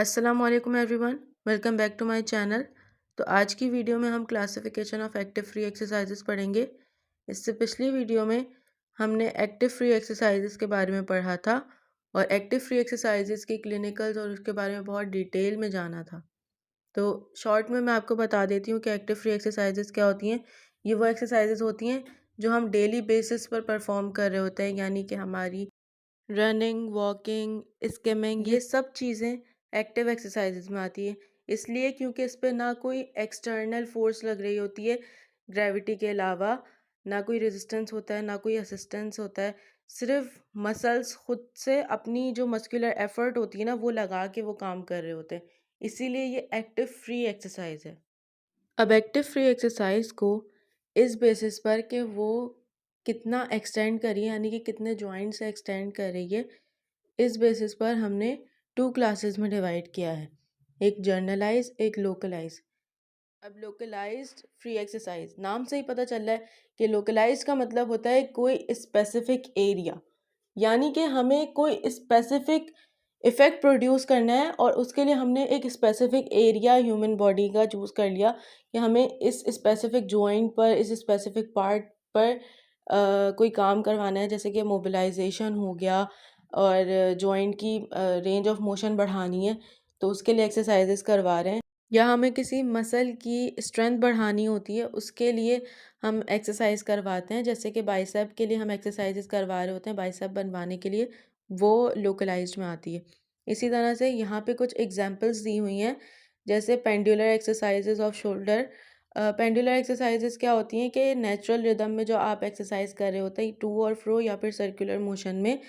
अस्सलाम वालेकुम everyone, welcome back to my channel. तो आज की वीडियो में हम classification of active free exercises पढ़ेंगे। इससे पिछली वीडियो में हमने एक्टिव फ्री एक्सरसाइजेस के बारे में पढ़ा था और एक्टिव फ्री एक्सरसाइजेस की क्लिनिकल्स और उसके बारे में बहुत डिटेल में जाना था। तो शॉर्ट में मैं आपको बता देती हूँ कि एक्टिव फ्री एक्सरसाइजेस क्या होती हैं। ये वो एक्सरसाइजेस होती हैं जो हम डेली बेसिस पर परफॉर्म कर रहे होते हैं, यानी कि हमारी रनिंग, वॉकिंग, स्किमिंग, ये सब चीज़ें एक्टिव एक्सरसाइजेज में आती है। इसलिए क्योंकि इस पे ना कोई एक्सटर्नल फोर्स लग रही होती है ग्रेविटी के अलावा, ना कोई रेजिस्टेंस होता है, ना कोई असिस्टेंस होता है। सिर्फ मसल्स खुद से अपनी जो मस्कुलर एफर्ट होती है ना, वो लगा के वो काम कर रहे होते हैं। इसीलिए ये एक्टिव फ्री एक्सरसाइज है। अब एक्टिव फ्री एक्सरसाइज को इस बेसिस पर कि वो कितना एक्सटेंड कर रही है, यानी कि कितने जॉइंट से एक्सटेंड कर रही है, इस बेसिस पर हमने 2 क्लासेस में डिवाइड किया है, एक जर्नलाइज, एक लोकलाइज। अब लोकलाइज्ड फ्री एक्सरसाइज नाम से ही पता चल रहा है कि लोकलाइज का मतलब होता है कोई स्पेसिफिक एरिया, यानी कि हमें कोई स्पेसिफिक इफ़ेक्ट प्रोड्यूस करना है और उसके लिए हमने एक स्पेसिफिक एरिया ह्यूमन बॉडी का चूज़ कर लिया कि हमें इस स्पेसिफिक जॉइंट पर, इस स्पेसिफिक पार्ट पर कोई काम करवाना है, जैसे कि मोबिलाइजेशन हो गया और जॉइंट की रेंज ऑफ मोशन बढ़ानी है, तो उसके लिए एक्सरसाइजेस करवा रहे हैं। या हमें किसी मसल की स्ट्रेंथ बढ़ानी होती है, उसके लिए हम एक्सरसाइज करवाते हैं, जैसे कि बाइसेप के लिए हम एक्सरसाइजेस करवा रहे होते हैं, बाइसेप बनवाने के लिए, वो लोकलाइज्ड में आती है। इसी तरह से यहाँ पे कुछ एग्जांपल्स दी हुई हैं, जैसे pendular exercises off shoulder. Pendular exercises क्या होती हैं कि नेचुरल रिदम में जो आप एक्सरसाइज कर रहे होते हैं, टू और फ्रो या फिर सर्कुलर मोशन में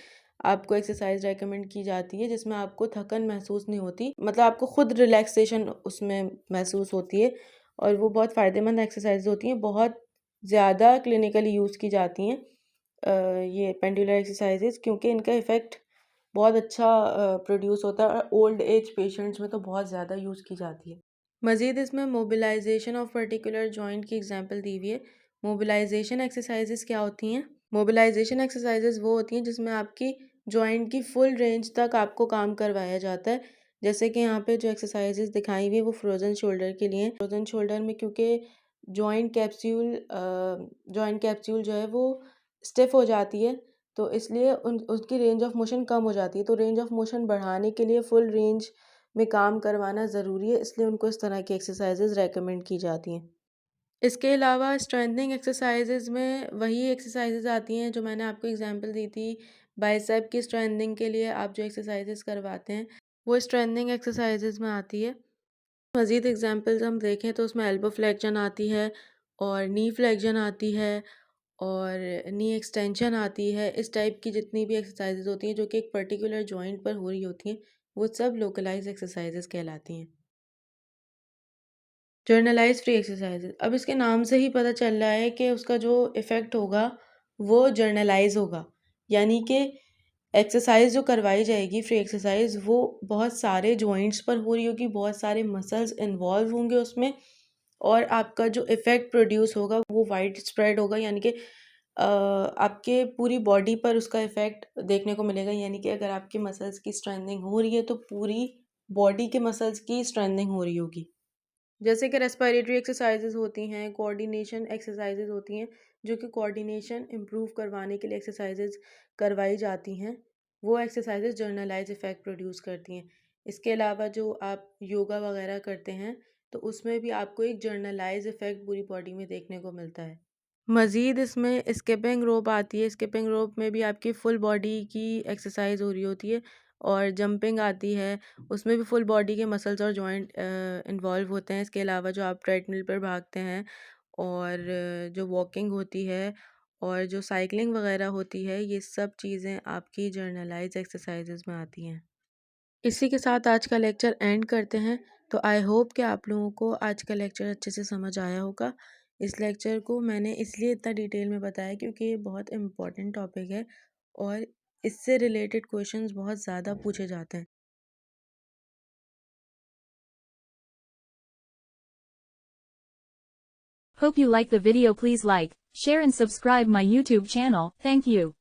आपको एक्सरसाइज रेकमेंड की जाती है, जिसमें आपको थकन महसूस नहीं होती, मतलब आपको खुद रिलैक्सेशन उसमें महसूस होती है और वो बहुत फ़ायदेमंद एक्सरसाइज होती हैं, बहुत ज़्यादा क्लिनिकली यूज़ की जाती हैं ये पेंडुलर एक्सरसाइजेज, क्योंकि इनका इफ़ेक्ट बहुत अच्छा प्रोड्यूस होता है और ओल्ड एज पेशेंट्स में तो बहुत ज़्यादा यूज़ की जाती है। मज़ीद इसमें मोबिलाइजेशन ऑफ पर्टिकुलर जॉइंट की एग्जांपल दी हुई है। मोबिलाइजेशन एक्सरसाइजेस क्या होती हैं? मोबिलाइजेशन एक्सरसाइजेस वो होती हैं जिसमें आपकी जॉइंट की फुल रेंज तक आपको काम करवाया जाता है। जैसे कि यहाँ पे जो एक्सरसाइजेस दिखाई हुई है वो फ्रोज़न शोल्डर के लिए। फ्रोज़न शोल्डर में क्योंकि जॉइंट कैप्सूल जो है वो स्टिफ हो जाती है, तो इसलिए उसकी रेंज ऑफ मोशन कम हो जाती है। तो रेंज ऑफ मोशन बढ़ाने के लिए फुल रेंज में काम करवाना ज़रूरी है, इसलिए उनको इस तरह की एक्सरसाइजेज रेकमेंड की जाती हैं। इसके अलावा स्ट्रेंथनिंग एक्सरसाइजेज में वही एक्सरसाइजेज आती हैं जो मैंने आपको एग्जांपल दी थी। बाइसेप की स्ट्रेंथनिंग के लिए आप जो एक्सरसाइजेज करवाते हैं वो स्ट्रेंथनिंग एक्सरसाइजेज में आती है। मज़ीद एग्जांपल्स हम देखें तो उसमें एल्बो फ्लेक्शन आती है और नी फ्लेक्शन आती है और नी एक्सटेंशन आती है। इस टाइप की जितनी भी एक्सरसाइजेज होती हैं जो कि एक पर्टिकुलर जॉइंट पर हो रही होती हैं, वो सब लोकलाइज एक्सरसाइजेज कहलाती हैं। जर्नलाइज फ्री एक्सरसाइजेज, अब इसके नाम से ही पता चल रहा है कि उसका जो इफ़ेक्ट होगा वो जर्नलाइज होगा, यानी कि एक्सरसाइज जो करवाई जाएगी फ्री एक्सरसाइज वो बहुत सारे जॉइंट्स पर हो रही होगी, बहुत सारे मसल्स इन्वॉल्व होंगे उसमें और आपका जो इफ़ेक्ट प्रोड्यूस होगा वो वाइड स्प्रेड होगा, यानी कि आपके पूरी बॉडी पर उसका इफ़ेक्ट देखने को मिलेगा। यानी कि अगर आपकी मसल्स की स्ट्रेंथनिंग हो रही है तो पूरी बॉडी के मसल्स की स्ट्रेंथनिंग हो रही होगी। जैसे कि रेस्पिरेटरी एक्सरसाइजेज होती हैं, कोऑर्डिनेशन एक्सरसाइजेज होती हैं, जो कि कोऑर्डिनेशन इम्प्रूव करवाने के लिए एक्सरसाइजेज करवाई जाती हैं, वो एक्सरसाइजेज जर्नलाइज इफ़ेक्ट प्रोड्यूस करती हैं। इसके अलावा जो आप योगा वगैरह करते हैं तो उसमें भी आपको एक जर्नलाइज इफ़ेक्ट पूरी बॉडी में देखने को मिलता है। मज़ीद इसमें स्किपिंग रोप आती है। स्किपिंग रोप में भी आपकी फुल बॉडी की एक्सरसाइज हो रही होती है और जंपिंग आती है, उसमें भी फुल बॉडी के मसल्स और जॉइंट इन्वॉल्व होते हैं। इसके अलावा जो आप ट्रेडमिल पर भागते हैं और जो वॉकिंग होती है और जो साइकिलिंग वगैरह होती है, ये सब चीज़ें आपकी जर्नलाइज एक्सरसाइजेज में आती हैं। इसी के साथ आज का लेक्चर एंड करते हैं। तो आई होप कि आप लोगों को आज का लेक्चर अच्छे से समझ आया होगा। इस लेक्चर को मैंने इसलिए इतना डिटेल में बताया क्योंकि ये बहुत इम्पोर्टेंट टॉपिक है और इससे रिलेटेड क्वेश्चंस बहुत ज़्यादा पूछे जाते हैं। Hope you like the video. Please like, share and subscribe my YouTube channel. Thank you.